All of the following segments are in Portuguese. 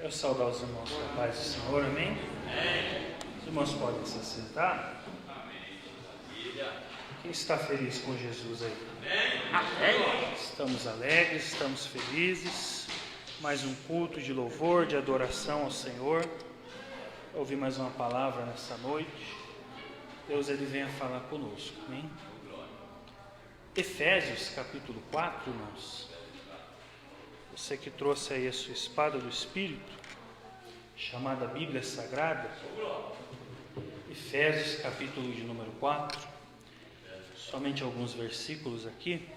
Eu saudar os irmãos com a paz do Senhor, amém? Os irmãos podem se assentar. Quem está feliz com Jesus aí? Estamos alegres, estamos felizes. Mais um culto de louvor, de adoração ao Senhor. Ouvir mais uma palavra nessa noite. Deus, Ele venha falar conosco, amém? Efésios capítulo 4, irmãos. Você que trouxe aí a sua espada do Espírito, chamada Bíblia Sagrada, Efésios capítulo de número 4, somente alguns versículos aqui.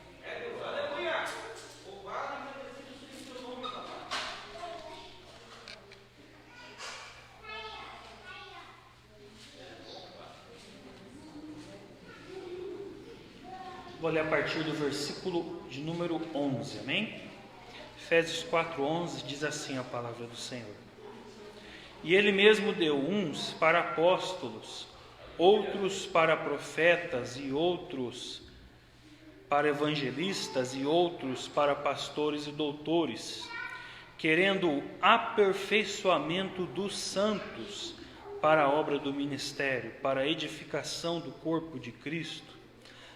Vou ler a partir do versículo de número 11, amém? Efésios 4:11 diz assim a palavra do Senhor: E Ele mesmo deu uns para apóstolos, outros para profetas, e outros para evangelistas, e outros para pastores e doutores, querendo o aperfeiçoamento dos santos para a obra do ministério, para a edificação do corpo de Cristo,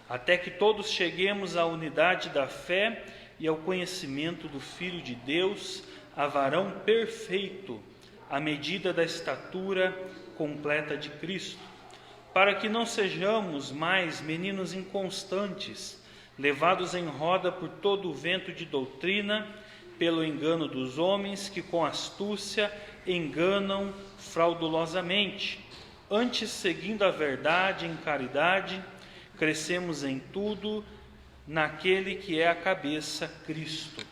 até que todos cheguemos à unidade da fé e ao conhecimento do Filho de Deus, a varão perfeito, à medida da estatura completa de Cristo, para que não sejamos mais meninos inconstantes, levados em roda por todo o vento de doutrina, pelo engano dos homens que com astúcia enganam fraudulosamente. Antes, seguindo a verdade em caridade, crescemos em tudo naquele que é a cabeça, Cristo,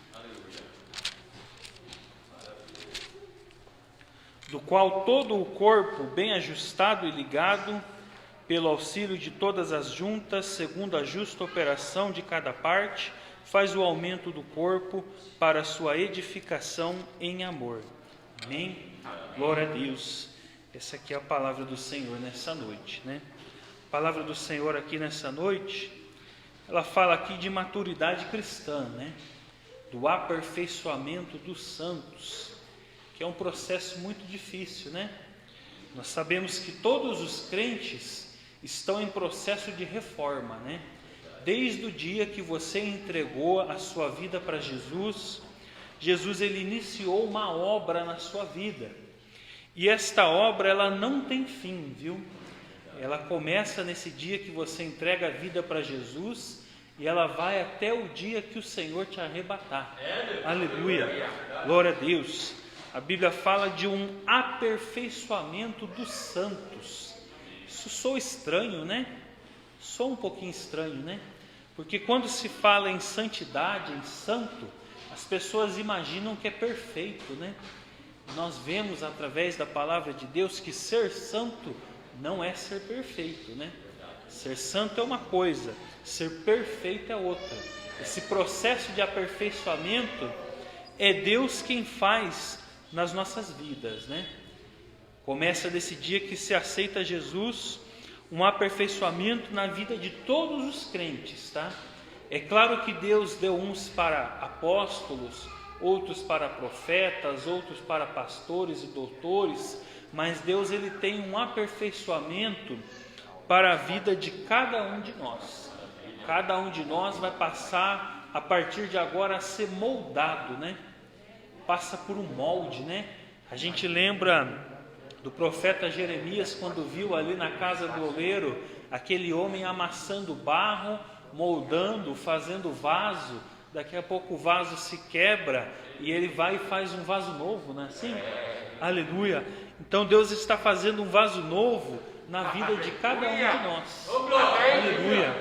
do qual todo o corpo, bem ajustado e ligado, pelo auxílio de todas as juntas, segundo a justa operação de cada parte, faz o aumento do corpo para a sua edificação em amor. Amém? Glória a Deus. Essa aqui é a palavra do Senhor nessa noite, né? A palavra do Senhor aqui nessa noite, ela fala aqui de maturidade cristã, né? Do aperfeiçoamento dos santos, que é um processo muito difícil, né? Nós sabemos que todos os crentes estão em processo de reforma, né? Desde o dia que você entregou a sua vida para Jesus, Jesus ele iniciou uma obra na sua vida. E esta obra ela não tem fim, viu? Ela começa nesse dia que você entrega a vida para Jesus e ela vai até o dia que o Senhor te arrebatar. Aleluia, glória a Deus. A Bíblia fala de um aperfeiçoamento dos santos. Isso soa estranho, né? Soa um pouquinho estranho, né? Porque quando se fala em santidade, em santo, as pessoas imaginam que é perfeito, né? Nós vemos através da palavra de Deus que ser santo não é ser perfeito, né? Ser santo é uma coisa, ser perfeito é outra. Esse processo de aperfeiçoamento é Deus quem faz nas nossas vidas, né? Começa desse dia que se aceita Jesus, um aperfeiçoamento na vida de todos os crentes, tá? É claro que Deus deu uns para apóstolos, outros para profetas, outros para pastores e doutores, mas Deus ele tem um aperfeiçoamento para a vida de cada um de nós. Cada um de nós vai passar a partir de agora a ser moldado, né? Passa por um molde, né? A gente lembra do profeta Jeremias quando viu ali na casa do oleiro aquele homem amassando barro, moldando, fazendo vaso. Daqui a pouco o vaso se quebra e ele vai e faz um vaso novo, não é assim? Aleluia! Então Deus está fazendo um vaso novo na vida de cada um de nós. Aleluia!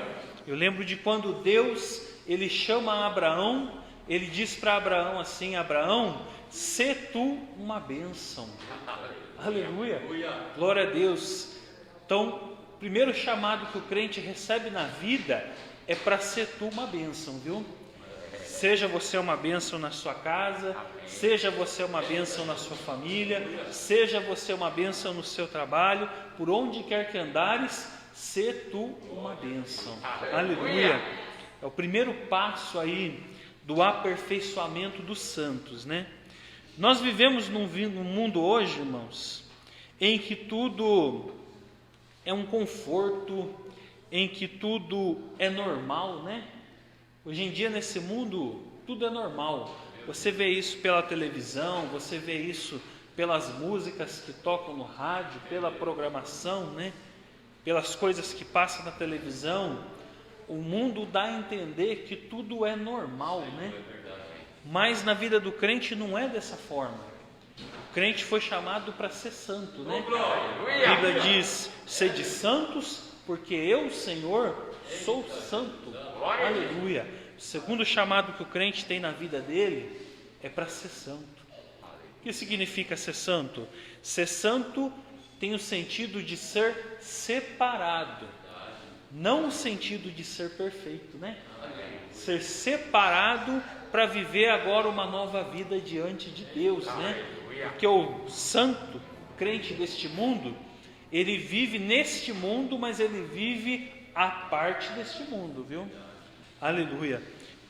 Eu lembro de quando Deus ele chama Abraão, ele diz para Abraão assim: Abraão, sê tu uma bênção. Aleluia! Glória a Deus! Então, o primeiro chamado que o crente recebe na vida é para ser tu uma bênção, viu? Seja você uma bênção na sua casa, seja você uma bênção na sua família, seja você uma bênção no seu trabalho, por onde quer que andares, sê tu uma bênção. Aleluia! É o primeiro passo aí do aperfeiçoamento dos santos, né? Nós vivemos num mundo hoje, irmãos, em que tudo é um conforto, em que tudo é normal, né? Hoje em dia, nesse mundo, tudo é normal. Você vê isso pela televisão, você vê isso pelas músicas que tocam no rádio, pela programação, né? Pelas coisas que passam na televisão. O mundo dá a entender que tudo é normal, né? Mas na vida do crente não é dessa forma. O crente foi chamado para ser santo, né? A Bíblia diz: sede santos, porque eu, Senhor, sou santo. Aleluia. O segundo chamado que o crente tem na vida dele é para ser santo. O que significa ser santo? Ser santo tem o sentido de ser separado, não o sentido de ser perfeito, né? Ser separado para viver agora uma nova vida diante de Deus, né? Porque o santo, crente deste mundo, ele vive neste mundo, mas ele vive à parte deste mundo, viu? Aleluia.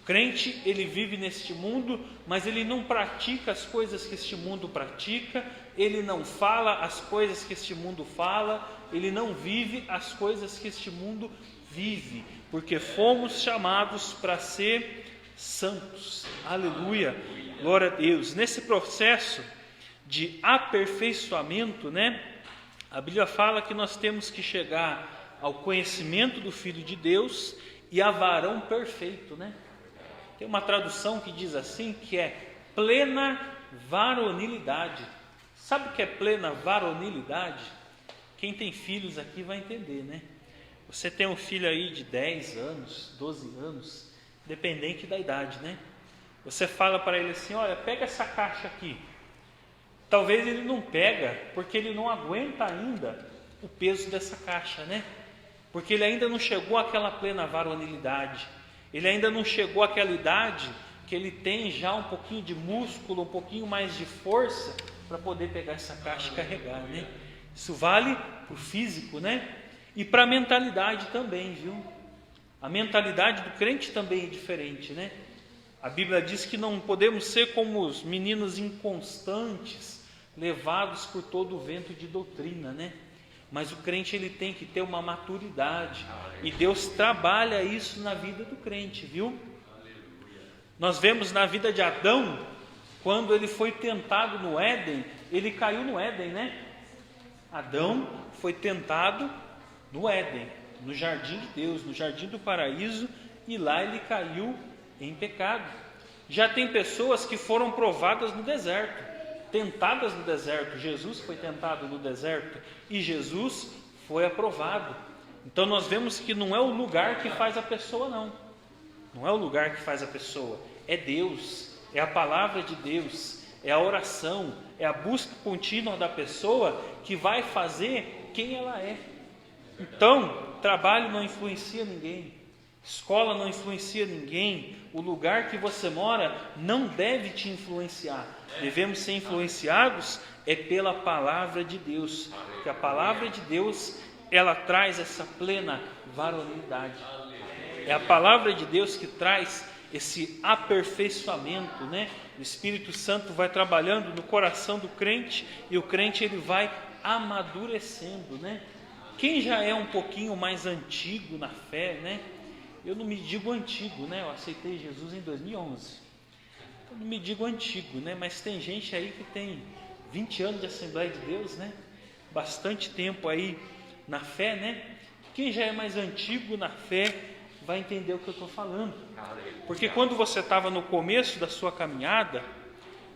O crente, ele vive neste mundo, mas ele não pratica as coisas que este mundo pratica, ele não fala as coisas que este mundo fala, ele não vive as coisas que este mundo vive, porque fomos chamados para ser santos. Aleluia. Glória a Deus. Nesse processo de aperfeiçoamento, né? A Bíblia fala que nós temos que chegar ao conhecimento do Filho de Deus e a varão perfeito, né? Tem uma tradução que diz assim, que é plena varonilidade. Sabe o que é plena varonilidade? Quem tem filhos aqui vai entender, né? Você tem um filho aí de 10 anos, 12 anos, dependente da idade, né? Você fala para ele assim: olha, pega essa caixa aqui. Talvez ele não pega, porque ele não aguenta ainda o peso dessa caixa, né? Porque ele ainda não chegou àquela plena varonilidade. Ele ainda não chegou àquela idade que ele tem já um pouquinho de músculo, um pouquinho mais de força para poder pegar essa caixa e carregar, né? Isso vale para o físico, né? E para a mentalidade também, viu? A mentalidade do crente também é diferente, né? A Bíblia diz que não podemos ser como os meninos inconstantes, levados por todo o vento de doutrina, né? Mas o crente, ele tem que ter uma maturidade, e Deus trabalha isso na vida do crente, viu? Nós vemos na vida de Adão, quando ele foi tentado no Éden, ele caiu no Éden, né? Adão foi tentado no Éden, no jardim de Deus, no jardim do paraíso, e lá ele caiu em pecado. Já tem pessoas que foram provadas no deserto, tentadas no deserto. Jesus foi tentado no deserto e Jesus foi aprovado. Então nós vemos que não é o lugar que faz a pessoa, não é o lugar que faz a pessoa, é Deus, é a palavra de Deus, é a oração, é a busca contínua da pessoa que vai fazer quem ela é. Então, trabalho não influencia ninguém, escola não influencia ninguém, o lugar que você mora não deve te influenciar. Devemos ser influenciados pela palavra de Deus, porque a palavra de Deus, ela traz essa plena varonilidade. É a palavra de Deus que traz esse aperfeiçoamento, né? O Espírito Santo vai trabalhando no coração do crente, e o crente, ele vai amadurecendo, né? Quem já é um pouquinho mais antigo na fé, né? Eu não me digo antigo, né? Eu aceitei Jesus em 2011. Eu não me digo antigo, né? Mas tem gente aí que tem 20 anos de Assembleia de Deus, né? Bastante tempo aí na fé, né? Quem já é mais antigo na fé vai entender o que eu estou falando. Porque quando você estava no começo da sua caminhada,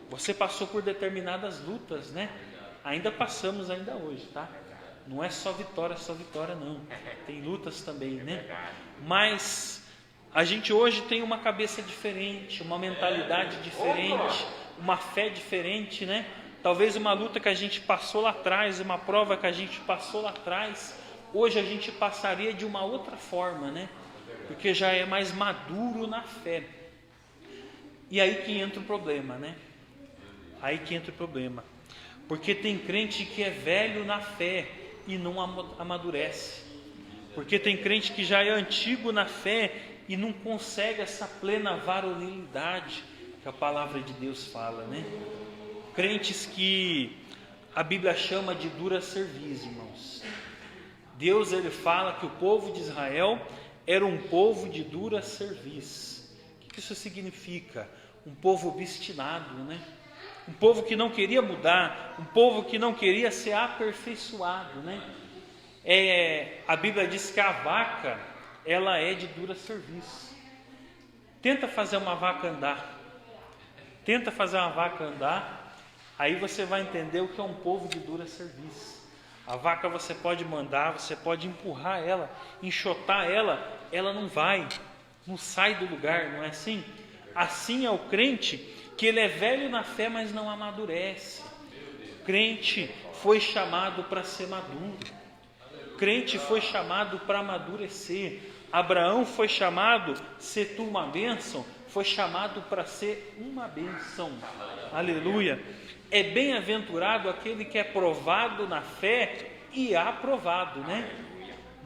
você passou por determinadas lutas, né? Ainda passamos ainda hoje, tá? Não é só vitória não. Tem lutas também, né? Mas a gente hoje tem uma cabeça diferente, uma mentalidade diferente, uma fé diferente, né? Talvez uma luta que a gente passou lá atrás, uma prova que a gente passou lá atrás, hoje a gente passaria de uma outra forma, né? Porque já é mais maduro na fé. E aí que entra o problema, né? Aí que entra o problema. Porque tem crente que é velho na fé e não amadurece. Porque tem crente que já é antigo na fé e não consegue essa plena varonilidade que a palavra de Deus fala, né? crentes que a Bíblia chama de dura cerviz, irmãos. Deus, ele fala que o povo de Israel era um povo de dura cerviz. O que isso significa? Um povo obstinado, né? Um povo que não queria mudar, um povo que não queria ser aperfeiçoado, né? A Bíblia diz que a vaca, ela é de dura cerviz. Tenta fazer uma vaca andar. Tenta fazer uma vaca andar, aí você vai entender o que é um povo de dura cerviz. A vaca você pode mandar, você pode empurrar ela, enxotar ela, ela não vai, não sai do lugar, não é assim? Assim é o crente, que ele é velho na fé, mas não amadurece. O crente foi chamado para ser maduro. O crente foi chamado para amadurecer. Abraão foi chamado, se tu uma bênção, foi chamado para ser uma bênção. Aleluia. É bem-aventurado aquele que é provado na fé e aprovado, né?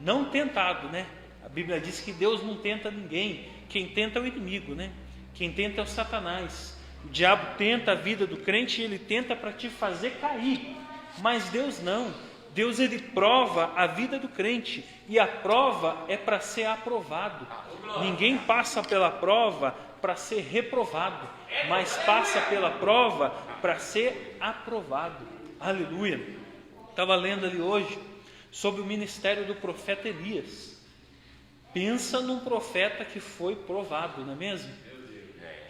Não tentado, né? A Bíblia diz que Deus não tenta ninguém. Quem tenta é o inimigo, né? Quem tenta é o Satanás. O diabo tenta a vida do crente e ele tenta para te fazer cair. Mas Deus não. Deus, ele prova a vida do crente. E a prova é para ser aprovado. Ninguém passa pela prova para ser reprovado, mas passa pela prova para ser aprovado. Aleluia. Estava lendo ali hoje sobre o ministério do profeta Elias. Pensa num profeta que foi provado, não é mesmo?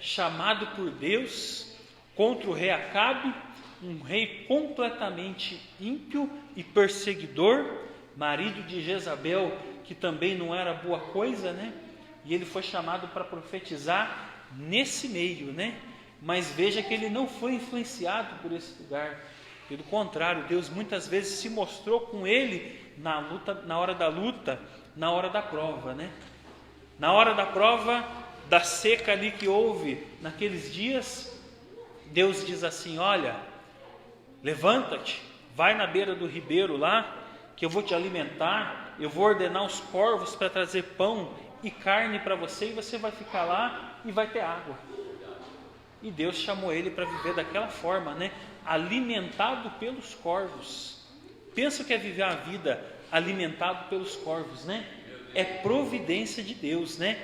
Chamado por Deus contra o rei Acabe, um rei completamente ímpio e perseguidor, marido de Jezabel, que também não era boa coisa, né? E ele foi chamado para profetizar nesse meio, né? Mas veja que ele não foi influenciado por esse lugar. Pelo contrário, Deus muitas vezes se mostrou com ele na luta, na hora da luta, na hora da prova, né? Na hora da prova, da seca ali que houve naqueles dias, Deus diz assim: olha, levanta-te, vai na beira do ribeiro lá, que eu vou te alimentar, eu vou ordenar os corvos para trazer pão e carne para você, e você vai ficar lá e vai ter água. E Deus chamou ele para viver daquela forma, né? Alimentado pelos corvos. Pensa o que é viver a vida alimentado pelos corvos, né? É providência de Deus, né?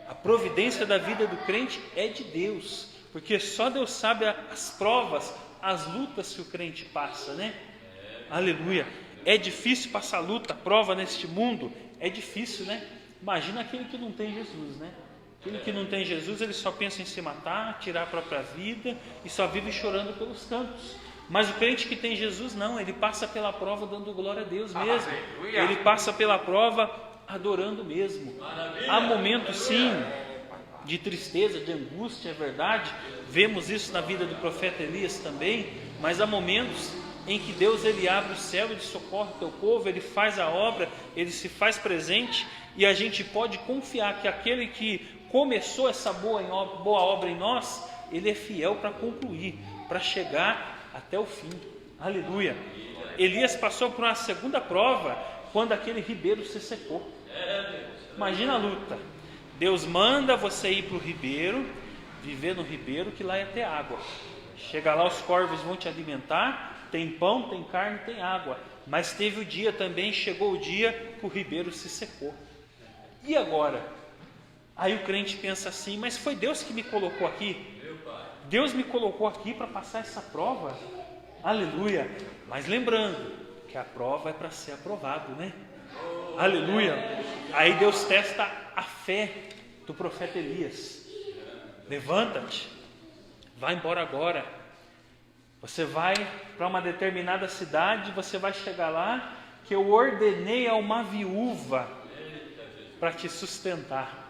A providência da vida do crente é de Deus, porque só Deus sabe as provas, as lutas que o crente passa, né? Aleluia. É difícil passar luta, prova neste mundo, é difícil, né? Imagina aquele que não tem Jesus, né? Aquele que não tem Jesus, ele só pensa em se matar, tirar a própria vida e só vive chorando pelos cantos. Mas o crente que tem Jesus, não, ele passa pela prova dando glória a Deus mesmo. Ele passa pela prova adorando mesmo. Há momentos, sim, de tristeza, de angústia, é verdade. Vemos isso na vida do profeta Elias também. Mas há momentos em que Deus, ele abre o céu, ele socorre o teu povo, ele faz a obra, ele se faz presente. E a gente pode confiar que aquele que começou essa boa obra em nós, ele é fiel para concluir, para chegar até o fim. Aleluia. Elias passou por uma segunda prova quando aquele ribeiro se secou. Imagina a luta. Deus manda você ir para o ribeiro, viver no ribeiro, que lá é ter água. Chega lá, os corvos vão te alimentar, tem pão, tem carne, tem água. Mas teve o dia também, chegou o dia que o ribeiro se secou. E agora? Aí o crente pensa assim: mas foi Deus que me colocou aqui? Deus me colocou aqui para passar essa prova? Aleluia. Mas lembrando que a prova é para ser aprovado, né? Aleluia. Aí Deus testa a fé do profeta Elias. Levanta-te, vai embora agora. Você vai para uma determinada cidade, você vai chegar lá, que eu ordenei a uma viúva para te sustentar.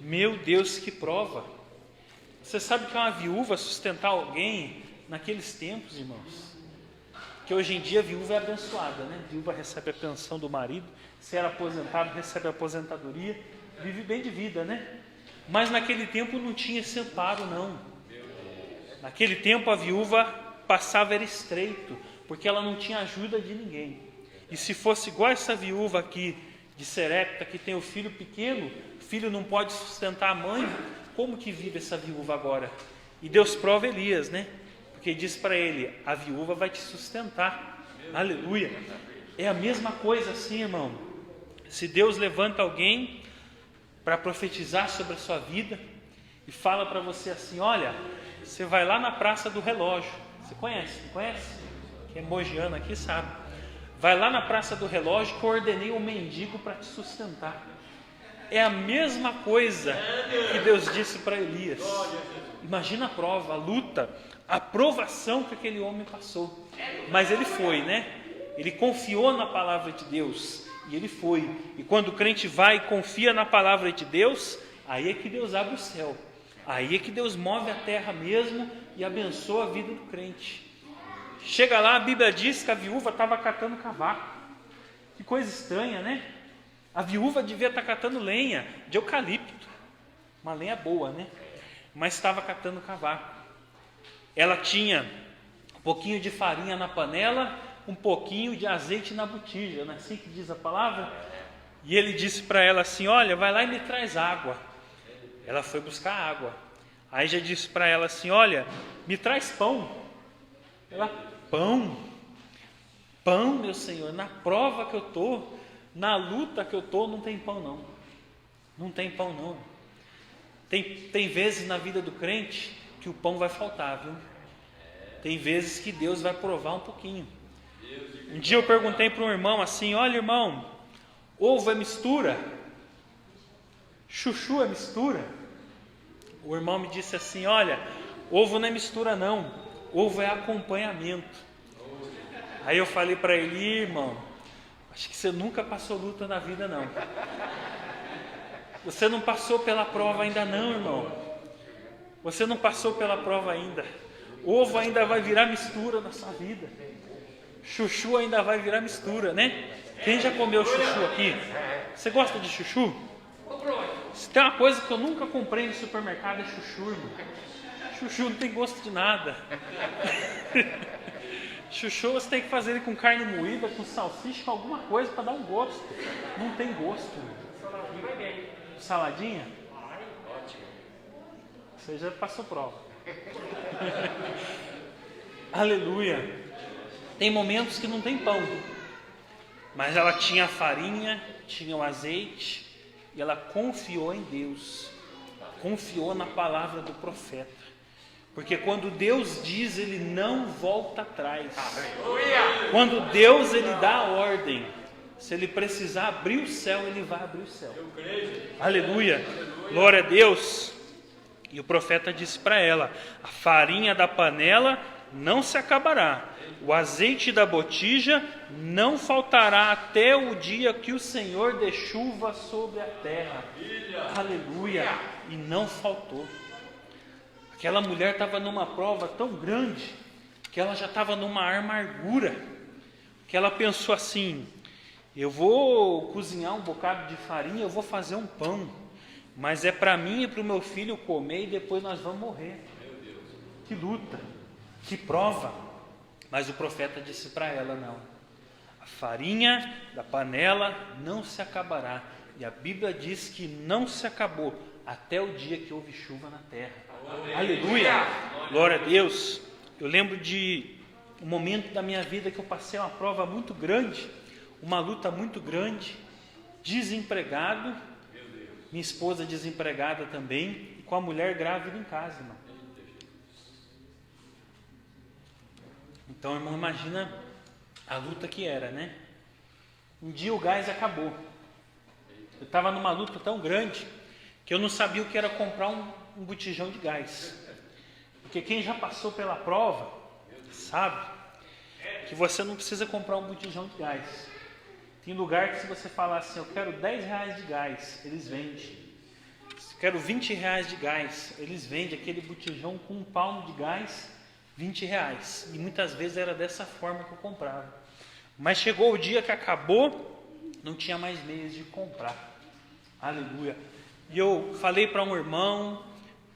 Meu Deus, que prova! Você sabe que é uma viúva sustentar alguém naqueles tempos, irmãos? Que hoje em dia a viúva é abençoada, né? A viúva recebe a pensão do marido, se era aposentado, recebe a aposentadoria, vive bem de vida, né? Mas naquele tempo não tinha esse amparo, não. Naquele tempo a viúva passava era estreito, porque ela não tinha ajuda de ninguém. E se fosse igual essa viúva aqui de Serepta, que tem o filho pequeno, o filho não pode sustentar a mãe, como que vive essa viúva agora? E Deus prova Elias, né? Porque disse para ele: a viúva vai te sustentar. Aleluia. É a mesma coisa assim, irmão. Se Deus levanta alguém para profetizar sobre a sua vida e fala para você assim: olha, você vai lá na Praça do Relógio. Você conhece? Não conhece? Quem é mogiano aqui sabe. Vai lá na Praça do Relógio que eu ordenei um mendigo para te sustentar. É a mesma coisa que Deus disse para Elias. Imagina a prova, a luta, a provação que aquele homem passou. Mas ele foi, né? Ele confiou na palavra de Deus e ele foi. E quando o crente vai e confia na palavra de Deus, aí é que Deus abre o céu. Aí é que Deus move a terra mesmo e abençoa a vida do crente. Chega lá, a Bíblia diz que a viúva estava catando cavaco. Que coisa estranha, né? A viúva devia estar catando lenha de eucalipto. Uma lenha boa, né? Mas estava catando cavaco. Ela tinha um pouquinho de farinha na panela, um pouquinho de azeite na botija, não é assim que diz a palavra? E ele disse para ela assim: olha, vai lá e me traz água. Ela foi buscar água. Aí já disse para ela assim: olha, me traz pão. Ela: pão? Pão, meu Senhor, na prova que eu estou, na luta que eu estou, não tem pão não. Não tem pão não. Tem vezes na vida do crente que o pão vai faltar, viu? Tem vezes que Deus vai provar um pouquinho. Um dia eu perguntei para um irmão assim: olha, irmão, ovo é mistura? Chuchu é mistura? O irmão me disse assim: olha, ovo não é mistura não, ovo é acompanhamento. Aí eu falei para ele: irmão, acho que você nunca passou luta na vida não. Você não passou pela prova ainda não, irmão. Você não passou pela prova ainda. Ovo ainda vai virar mistura na sua vida. Chuchu ainda vai virar mistura, né? Quem já comeu chuchu aqui? Você gosta de chuchu? Se tem uma coisa que eu nunca comprei no supermercado é chuchu, irmão. Chuchu não tem gosto de nada. Chuchu você tem que fazer ele com carne moída, com salsicha, com alguma coisa para dar um gosto. Não tem gosto. Saladinha? Você já passou prova. Aleluia. Tem momentos que não tem pão, mas ela tinha a farinha, tinha o azeite, e ela confiou em Deus, confiou na palavra do profeta, porque quando Deus diz, Ele não volta atrás. Quando Deus Ele dá a ordem, se Ele precisar abrir o céu, Ele vai abrir o céu. Aleluia, glória a Deus. E o profeta disse para ela: a farinha da panela não se acabará, o azeite da botija não faltará até o dia que o Senhor dê chuva sobre a terra. Aleluia. E não faltou. Aquela mulher estava numa prova tão grande que ela já estava numa amargura, que ela pensou assim: eu vou cozinhar um bocado de farinha, eu vou fazer um pão, mas é para mim e para o meu filho comer e depois nós vamos morrer. Que luta, que prova. Mas o profeta disse para ela: não, a farinha da panela não se acabará. E a Bíblia diz que não se acabou até o dia que houve chuva na terra. Aleluia, glória a Deus. Eu lembro de um momento da minha vida que eu passei uma prova muito grande, uma luta muito grande, desempregado, minha esposa desempregada também, e com a mulher grávida em casa, irmão. Então, irmão, imagina a luta que era, né? Um dia o gás acabou. Eu estava numa luta tão grande que eu não sabia o que era comprar um botijão de gás. Porque quem já passou pela prova sabe que você não precisa comprar um botijão de gás. Tem lugar que se você falar assim: eu quero 10 reais de gás, eles vendem. Se eu quero 20 reais de gás, eles vendem aquele botijão com um palmo de gás, 20 reais. E muitas vezes era dessa forma que eu comprava. Mas chegou o dia que acabou, não tinha mais meios de comprar. Aleluia. E eu falei para um irmão,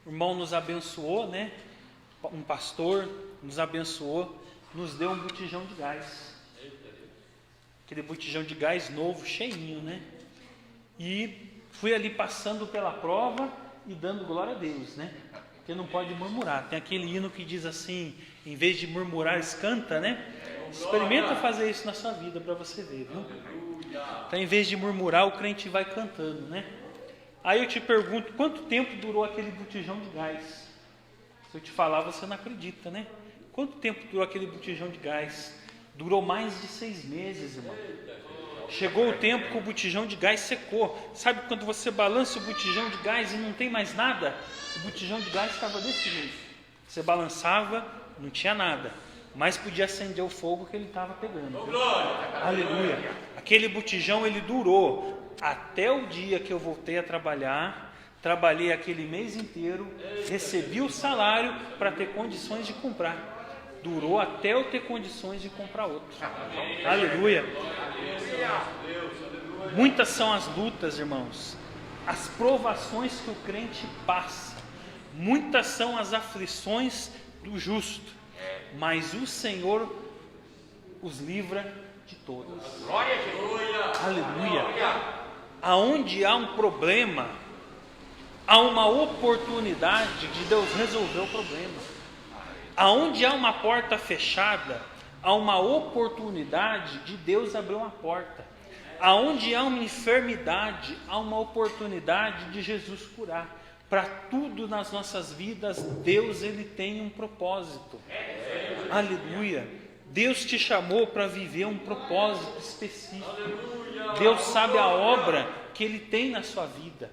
o irmão nos abençoou, né? Um pastor nos abençoou, nos deu um botijão de gás. Aquele botijão de gás novo, cheinho, né? E fui ali passando pela prova e dando glória a Deus, né? Porque não pode murmurar. Tem aquele hino que diz assim, em vez de murmurar, canta, né? Experimenta fazer isso na sua vida para você ver, viu? Então, em vez de murmurar, o crente vai cantando, né? Aí eu te pergunto, quanto tempo durou aquele botijão de gás? Se eu te falar, você não acredita, né? Quanto tempo durou aquele botijão de gás? Durou mais de 6 meses, irmão. Chegou o tempo que o botijão de gás secou. Sabe quando você balança o botijão de gás e não tem mais nada? O botijão de gás estava desse jeito. Você balançava, não tinha nada, mas podia acender o fogo que ele estava pegando. Aleluia. Aquele botijão, ele durou até o dia que eu voltei a trabalhar. Trabalhei aquele mês inteiro, recebi o salário para ter condições de comprar. Durou até eu ter condições de comprar outro. Aleluia. Muitas são as lutas, irmãos, as provações que o crente passa. Muitas são as aflições do justo, mas o Senhor os livra de todas. Aleluia. Aonde há um problema, há uma oportunidade de Deus resolver o problema. Aonde há uma porta fechada, há uma oportunidade de Deus abrir uma porta. Aonde há uma enfermidade, há uma oportunidade de Jesus curar. Para tudo nas nossas vidas, Deus ele tem um propósito. Aleluia. Deus te chamou para viver um propósito específico. Deus sabe a obra que Ele tem na sua vida.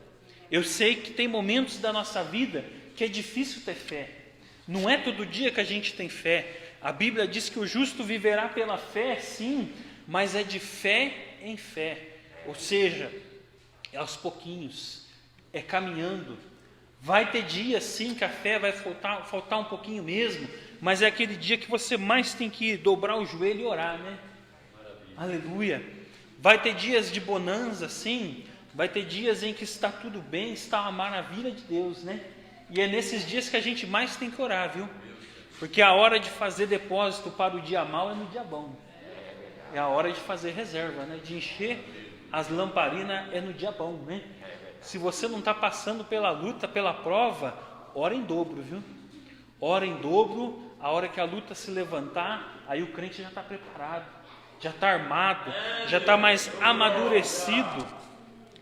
Eu sei que tem momentos da nossa vida que é difícil ter fé. Não é todo dia que a gente tem fé. A Bíblia diz que o justo viverá pela fé, sim, mas é de fé em fé. Ou seja, é aos pouquinhos, é caminhando. Vai ter dias, sim, que a fé vai faltar um pouquinho mesmo, mas é aquele dia que você mais tem que dobrar o joelho e orar, né? Aleluia. Vai ter dias de bonança, sim. Vai ter dias em que está tudo bem, está uma maravilha de Deus, né? E é nesses dias que a gente mais tem que orar, viu? Porque a hora de fazer depósito para o dia mau é no dia bom. É a hora de fazer reserva, né? De encher as lamparinas é no dia bom, né? Se você não está passando pela luta, pela prova, ora em dobro, viu? Ora em dobro, a hora que a luta se levantar, aí o crente já está preparado, já está armado, já está mais amadurecido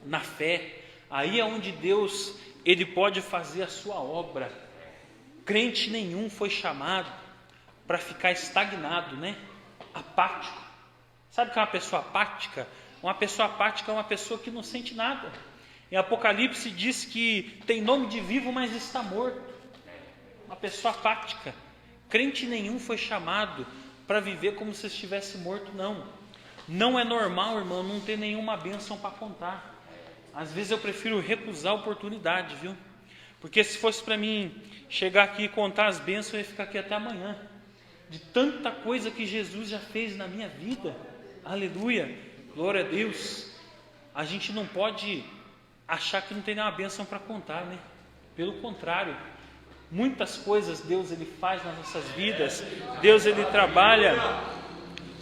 na fé. Aí é onde Deus ele pode fazer a sua obra. Crente nenhum foi chamado para ficar estagnado, né? Apático. Sabe o que é uma pessoa apática? Uma pessoa apática é uma pessoa que não sente nada. Em Apocalipse diz que tem nome de vivo, mas está morto. Uma pessoa apática. Crente nenhum foi chamado para viver como se estivesse morto, não. Não é normal, irmão, não ter nenhuma bênção para contar. Às vezes eu prefiro recusar a oportunidade, viu? Porque se fosse para mim chegar aqui e contar as bênçãos, eu ia ficar aqui até amanhã. De tanta coisa que Jesus já fez na minha vida. Aleluia, glória a Deus. A gente não pode achar que não tem nenhuma bênção para contar, né? Pelo contrário, muitas coisas Deus ele faz nas nossas vidas. Deus ele trabalha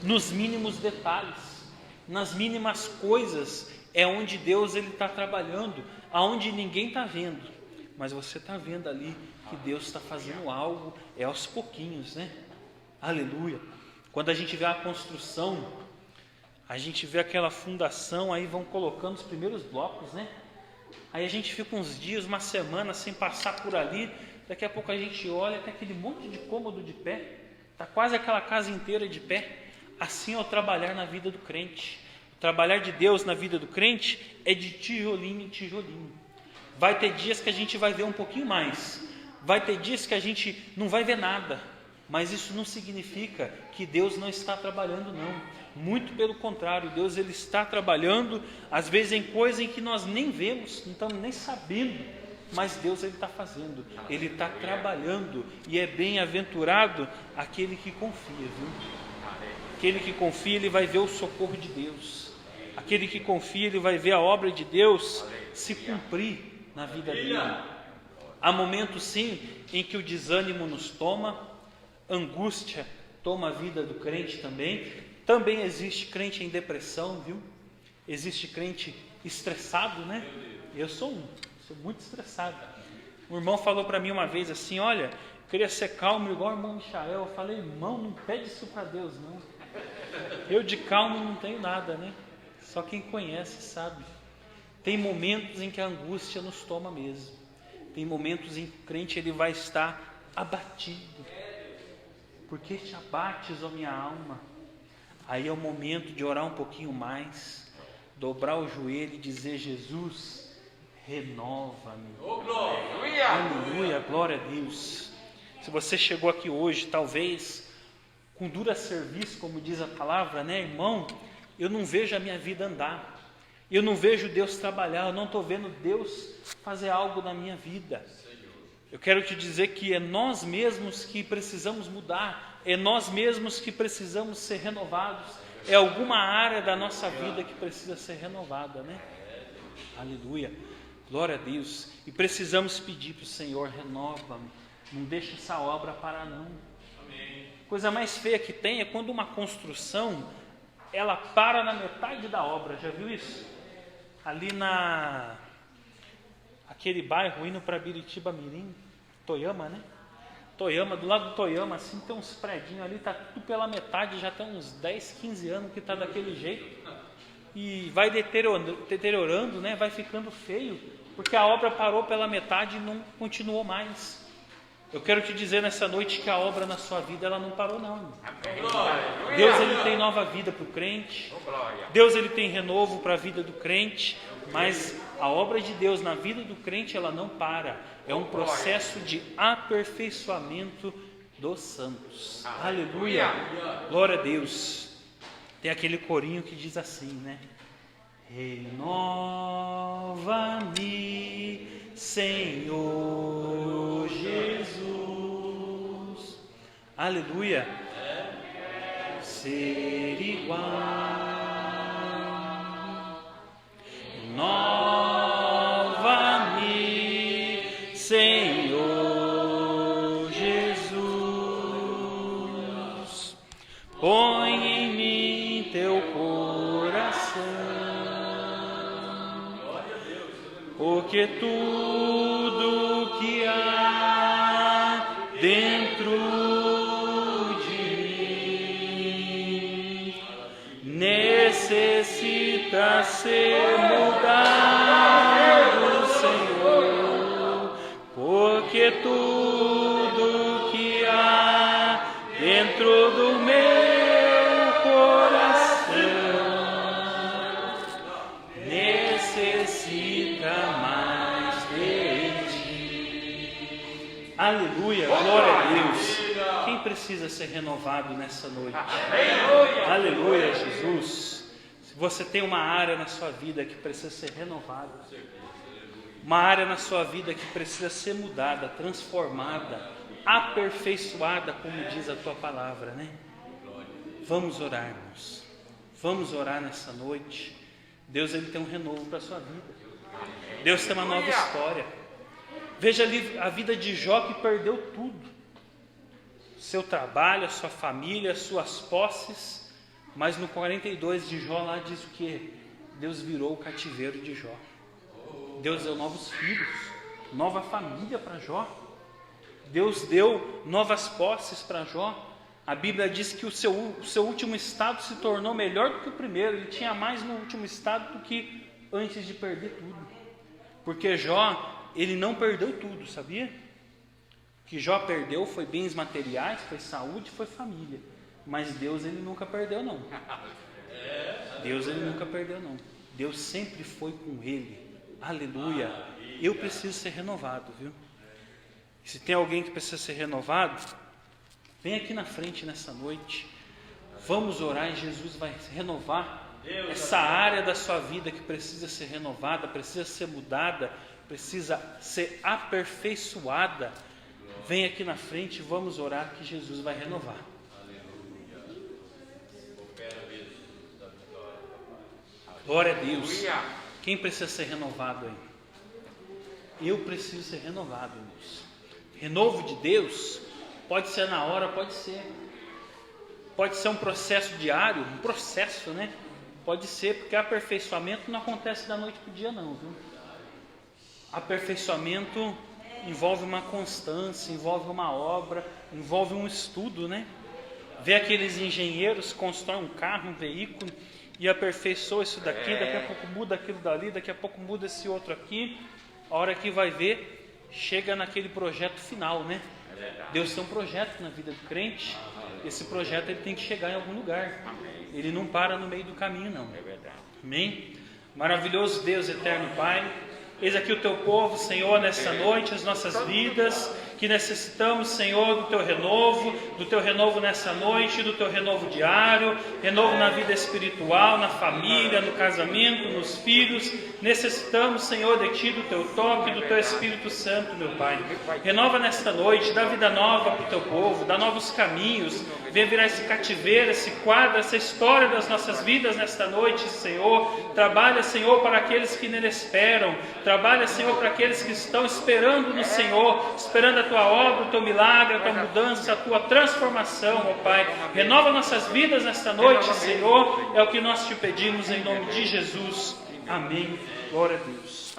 nos mínimos detalhes, nas mínimas coisas. É onde Deus ele está trabalhando, aonde ninguém está vendo, mas você está vendo ali que Deus está fazendo algo, é aos pouquinhos, né? Aleluia. Quando a gente vê a construção, a gente vê aquela fundação, aí vão colocando os primeiros blocos, né? Aí a gente fica uns dias, uma semana sem passar por ali, daqui a pouco a gente olha, tem aquele monte de cômodo de pé, está quase aquela casa inteira de pé. Assim é o trabalhar na vida do crente. O trabalhar de Deus na vida do crente é de tijolinho em tijolinho. Vai ter dias que a gente vai ver um pouquinho mais, vai ter dias que a gente não vai ver nada, mas isso não significa que Deus não está trabalhando, não. Muito pelo contrário, Deus ele está trabalhando, às vezes em coisas em que nós nem vemos, não estamos nem sabendo, mas Deus ele está fazendo, Ele está trabalhando, e é bem-aventurado aquele que confia, viu? Aquele que confia, ele vai ver o socorro de Deus. Aquele que confia, ele vai ver a obra de Deus se cumprir na vida dele. Há momentos sim, em que o desânimo nos toma, angústia toma a vida do crente também. Também existe crente em depressão, viu? Existe crente estressado, né? Eu sou muito estressado. Um irmão falou para mim uma vez assim, olha, eu queria ser calmo igual o irmão Michael. Eu falei, irmão, não pede isso para Deus não. Eu de calmo não tenho nada, né? Só quem conhece sabe. Tem momentos em que a angústia nos toma mesmo. Tem momentos em que o crente ele vai estar abatido. Por que te abates, ó minha alma? Aí é o momento de orar um pouquinho mais, dobrar o joelho e dizer, Jesus, renova-me. Aleluia, glória a Deus. Se você chegou aqui hoje, talvez, com dura serviço, como diz a palavra, né, irmão? Eu não vejo a minha vida andar. Eu não vejo Deus trabalhar, eu não estou vendo Deus fazer algo na minha vida. Eu quero te dizer que é nós mesmos que precisamos mudar, é nós mesmos que precisamos ser renovados, é alguma área da nossa vida que precisa ser renovada, né? Aleluia, glória a Deus. E precisamos pedir para o Senhor, renova-me, não deixa essa obra parar não. Coisa mais feia que tem é quando uma construção, ela para na metade da obra, já viu isso? Ali aquele bairro indo para Biritiba Mirim, Toyama, né? Toyama, do lado do Toyama, assim, tem uns predinhos ali, tá tudo pela metade, já tem uns 10, 15 anos que tá daquele jeito. E vai deteriorando, né? Vai ficando feio, porque a obra parou pela metade e não continuou mais. Eu quero te dizer nessa noite que a obra na sua vida, ela não parou não. Deus ele tem nova vida para o crente. Deus ele tem renovo para a vida do crente. Mas a obra de Deus na vida do crente, ela não para. É um processo de aperfeiçoamento dos santos. Aleluia. Glória a Deus. Tem aquele corinho que diz assim, né? Renova-me, Senhor Jesus. Aleluia. Ser igual. Renova-me, Senhor Jesus. Põe em mim teu coração, porque tudo que há dentro de mim necessita ser mudado, Senhor, porque tudo que há dentro do meu coração necessita mais de ti. Aleluia, glória a Deus. Quem precisa ser renovado nessa noite? Aleluia, Jesus. Se você tem uma área na sua vida que precisa ser renovada, uma área na sua vida que precisa ser mudada, transformada, aperfeiçoada, como diz a tua palavra, né? Vamos orar, irmãos. Vamos orar nessa noite. Deus ele tem um renovo para a sua vida. Deus tem uma nova história. Veja ali a vida de Jó, que perdeu tudo. Seu trabalho, a sua família, as suas posses. Mas no 42 de Jó lá diz o que? Deus virou o cativeiro de Jó. Deus deu novos filhos, nova família para Jó. Deus deu novas posses para Jó. A Bíblia diz que o seu último estado se tornou melhor do que o primeiro. Ele tinha mais no último estado do que antes de perder tudo. Porque Jó, ele não perdeu tudo, sabia? O que Jó perdeu foi bens materiais, foi saúde, foi família. Mas Deus, ele nunca perdeu não. Deus, ele nunca perdeu não. Deus sempre foi com ele. Aleluia. Eu preciso ser renovado, viu? Se tem alguém que precisa ser renovado, vem aqui na frente nessa noite. Vamos orar e Jesus vai renovar essa área da sua vida que precisa ser renovada, precisa ser mudada, precisa ser aperfeiçoada. Vem aqui na frente e vamos orar que Jesus vai renovar. Glória a Deus. Quem precisa ser renovado aí? Eu preciso ser renovado, irmãos. Renovo de Deus pode ser na hora, pode ser um processo diário, um processo, né? Pode ser, porque aperfeiçoamento não acontece da noite para o dia não, viu? Aperfeiçoamento envolve uma constância, envolve uma obra, envolve um estudo, né? Ver aqueles engenheiros constroem um carro, um veículo, e aperfeiçoa isso daqui, daqui a pouco muda aquilo dali, daqui a pouco muda esse outro aqui. A hora que vai ver, chega naquele projeto final, né? Deus tem um projeto na vida do crente. Esse projeto ele tem que chegar em algum lugar. Ele não para no meio do caminho, não. Amém? Maravilhoso Deus, eterno Pai, eis aqui o teu povo, Senhor, nesta noite, as nossas vidas, que necessitamos, Senhor, do teu renovo nessa noite, do teu renovo diário, renovo na vida espiritual, na família, no casamento, nos filhos. Necessitamos, Senhor, de Ti, do teu toque, do teu Espírito Santo, meu Pai. Renova nesta noite, dá vida nova para o teu povo, dá novos caminhos, vem virar esse cativeiro, esse quadro, essa história das nossas vidas nesta noite, Senhor. Trabalha, Senhor, para aqueles que nele esperam, trabalha, Senhor, para aqueles que estão esperando no Senhor, esperando a tua obra, o teu milagre, a tua mudança, a tua transformação, ó Pai. Renova nossas vidas nesta noite, Senhor, é o que nós te pedimos em nome de Jesus. Amém. Glória a Deus.